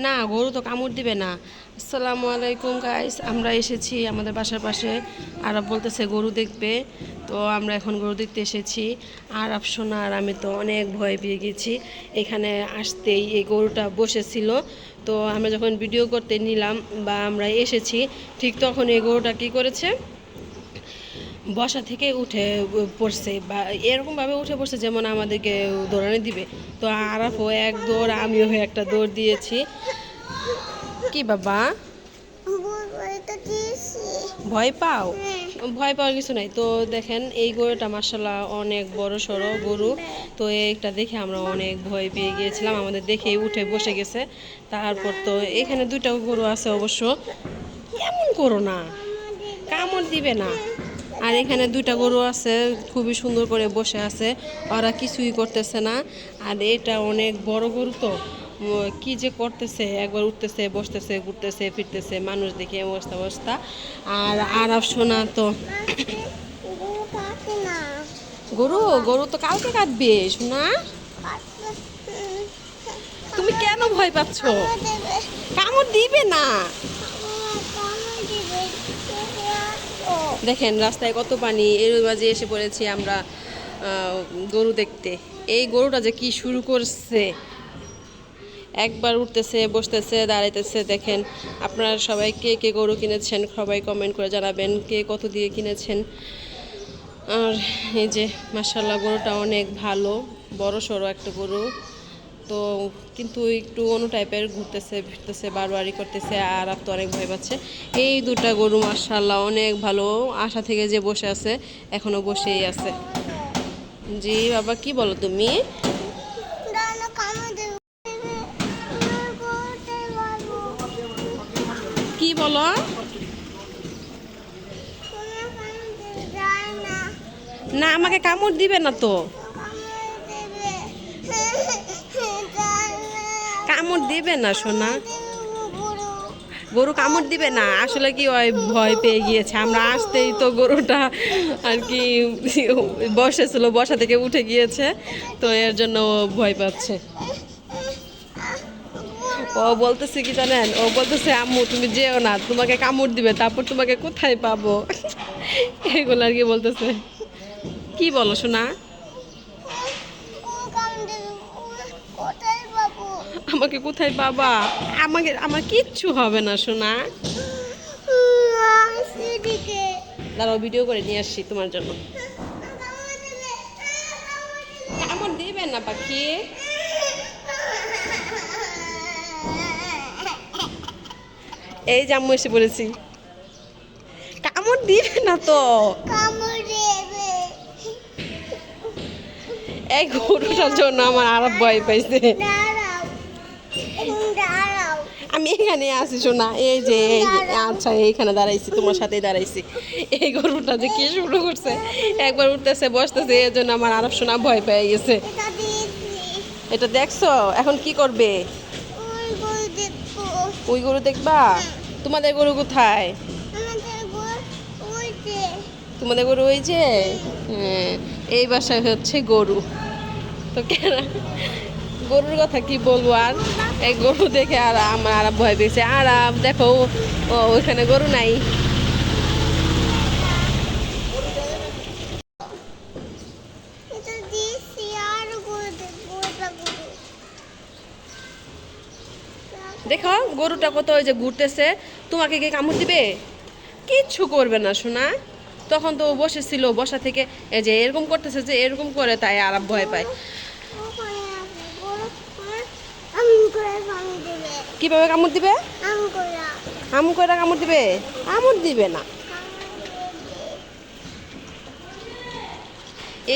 না, গরু তো কামড় দিবে না। আসসালামু আলাইকুম গাইস, আমরা এসেছি আমাদের বাসার পাশে। আরব বলতেছে গরু দেখবে, তো আমরা এখন গরু দেখতে এসেছি। আরব সোনা আর আমি তো অনেক ভয় পেয়ে গেছি। এখানে আসতেই এই গরুটা বসেছিল, তো আমরা যখন ভিডিও করতে নিলাম বা আমরা এসেছি, ঠিক তখন এই গরুটা কী করেছে, বসা থেকে উঠে পড়ছে বা এরকমভাবে উঠে পড়ছে যেমন আমাদেরকে দৌড়ানি দিবে। তো আরাফও এক দৌড়, আমিও একটা দৌড় দিয়েছি। কি বাবা, ভয় পাও? ভয় পাওয়ার কিছু নাই। তো দেখেন এই গরুটা মাশাআল্লাহ অনেক বড় সড়ো গরু। তো এইটা দেখে আমরা অনেক ভয় পেয়ে গিয়েছিলাম, আমাদের দেখেই উঠে বসে গেছে। তারপর তো এখানে দুইটা গরু আছে অবশ্য, এমন করো না, কামড় দিবে না। আর এখানে দুইটা গরু আছে, খুবই সুন্দর করে বসে আছে, ওরা কিছুই করতেছে না। আর এটা অনেক বড় গরু, তো কি যে করতেছে, একবার উঠতেছে বসতেছে ঘুরতেছে ফিরতেছে, মানুষ দেখে অবস্থা অবস্থা। আর আরব সোনা তো গরু গরু তো কালকে কাটবে সোনা। তুমি কেন ভয় পাচ্ছ? কামড় দিবে না। দেখেন রাস্তায় কত পানি, এর মাঝে এসে পড়েছি আমরা গরু দেখতে। এই গরুটা যে কি শুরু করছে, একবার উঠতেছে বসতেছে দাঁড়াইতেছে। দেখেন আপনারা সবাই কে কে গরু কিনেছেন সবাই কমেন্ট করে জানাবেন, কে কত দিয়ে কিনেছেন। আর এই যে মাশাআল্লাহ গরুটা অনেক ভালো, বড় সড়ো একটা গরু। তো কিন্তু একটু অন্য টাইপের ঘুরতেছে ফিরতেছে, বারবারই করতেছে। আর তো অনেক ভয় পাচ্ছে। এই দুটা গরু মাশাআল্লাহ অনেক ভালো, আশা থেকে যে বসে আছে এখনো বসেই আছে। জি বাবা, কি বলো তুমি? কি বলো? না, আমাকে কামড় দিবে না তো। কামড় দিবে না সোনা, গরু কামড় দিবে না। আসলে কি হয়, ভয় পেয়ে গিয়েছে। আমরা আসতেই তো গরুটা আর কি বসেছিল, বসা থেকে উঠে গিয়েছে, তো এর জন্য ভয় পাচ্ছে। ও বলতেছে কি জানেন, ও বলতেছে আম্মু তুমি যেও না, তোমাকে কামড় দিবে, তারপর তোমাকে কোথায় পাবো, এগুলো আর কি বলতেছে। কি বলো সোনা? আমাকে কোথায় পাবা? আমার কিচ্ছু হবে না সোনা। দাঁড়াও, ভিডিও করে নিয়ে আসছি তোমার জন্য। কামড় দিবে না পাখি। এই যে আম্মু এসে পড়েছি। কামড় দিবে না তো। এই গরুটার জন্য আমার আরো ভয় পাইছে। আমি এখানে আসি শোনা, এই যে আচ্ছা এইখানে দাঁড়াইছি, তোমার সাথেই দাঁড়াইছি। এই গরুটা যে কি শুরু করছে, একবার উঠতেছে বসতেছে, এর জন্য আমার আরব সোনা ভয় পেয়ে গেছে। এটা দেখছো, এখন কি করবে? ওই গরু দেখবা? তোমাদের গরু কোথায়? তোমাদের গরু ওই যে, হ্যাঁ, এই বাসায় হচ্ছে গরু। তো কেন, গরুর কথা কি বলবো আর, এই গরু দেখে আর আমার ভয় পেয়েছে। আর দেখো ওইখানে গরু নাই। দেখো গরুটা কত ওই যে ঘুরতেছে, তোমাকে কি কামড় দিবে? কিচ্ছু করবে না সোনা। তখন তো বসেছিল, বসা থেকে এই যে এরকম করতেছে, যে এরকম করে, তাই আর ভয় পায়। কিভাবে কামড় দিবে? আম করে কামড় দিবে? কামড় দিবে না।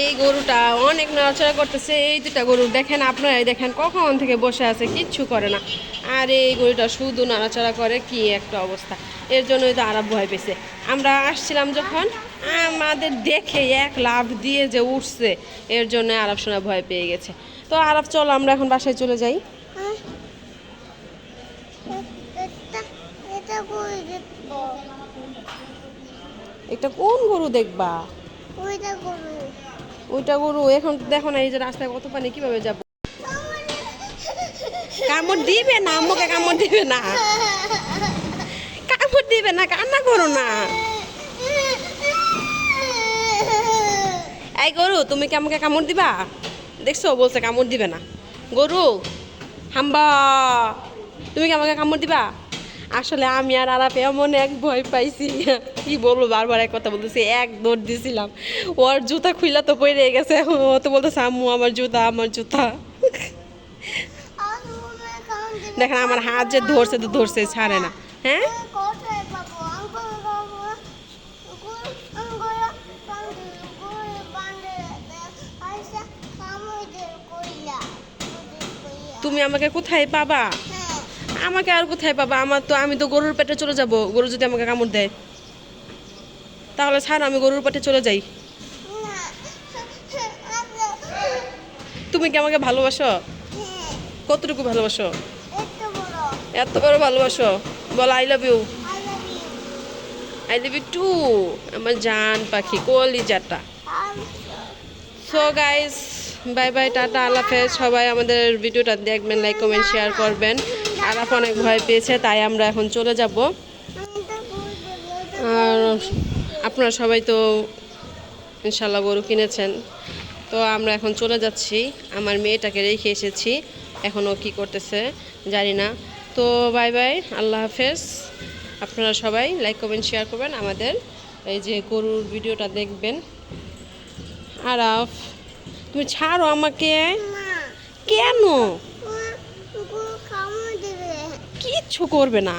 এই গরুটা অনেক নড়াচড়া করতেছে। এই দুটা গরু দেখেন আপনারাই দেখেন, কখন থেকে বসে আছে, কিচ্ছু করে না। আর এই গরুটা শুধু নাড়াচাড়া করে, কি একটা অবস্থা। এর জন্যই তো আরব ভয় পেয়েছে। আমরা আসছিলাম যখন, আমাদের দেখে এক লাফ দিয়ে যে উঠছে, এর জন্য আরব সোনা ভয় পেয়ে গেছে। তো আরব চলো আমরা এখন বাসায় চলে যাই। এটা কোন গরু দেখবা? ওইটা গরু এখন দেখো না, এই যে রাস্তায় কত পানি, কিভাবে যাবো? কামড় দিবে না, আম্মুকে কামড় দিবে না, কামড় দিবে না, কান্না করো না। এই গরু, তুমি কি আমাকে কামড় দিবা? দেখছো, বলছে কামড় দিবে না। গরু হাম্বা, তুমি কি আমাকে কামড় দিবা? আসলে আমি আর আরাপে এমন এক ভয় পাইছি, কি বলবো, বারবার এক কথা বলতেছি, এক দৌড় দিছিলাম। ওর জুতা খুইলা তো পড়ে গেছে, ও তো বলতেছে আম্মু আমার জুতা, আমার জুতা। দেখেন আমার হাত যে ধরছে তো ধরছে, ছাড়ে না। হ্যাঁ, তুমি আমাকে কোথায় পাবা? আমাকে আর কোথায় পাবা? আমি তো গরুর পেটে চলে যাব। গরু যদি আমাকে কামড় দেয়, তাহলে ছাড়, আমি গরুর পেটে চলে যাই। তুমি কি আমাকে ভালোবাসো? কতটুকু ভালোবাসো? এত বড় ভালোবাসো? বলো I love you. I love you too, আমার জান পাখি, কলিজাটা। So guys, bye bye, tata, Allah হাফেজ। সবাই আমাদের ভিডিওটা দেখবেন, লাইক কমেন্ট শেয়ার করবেন। আলাপ অনেক ভয় পেয়েছে, তাই আমরা এখন চলে যাব। আর আপনারা সবাই তো ইনশাল্লাহ গরু কিনেছেন, তো আমরা এখন চলে যাচ্ছি। আমার মেয়েটাকে রেখে এসেছি, এখনও কি করতেছে জানি না। তো বাই বাই, আল্লাহ হাফেজ। আপনারা সবাই লাইক কমেন্ট শেয়ার করবেন, আমাদের এই যে গরুর ভিডিওটা দেখবেন। আরাফ, তুমি ছাড়ো আমাকে। কেন? কিচ্ছু করবে না।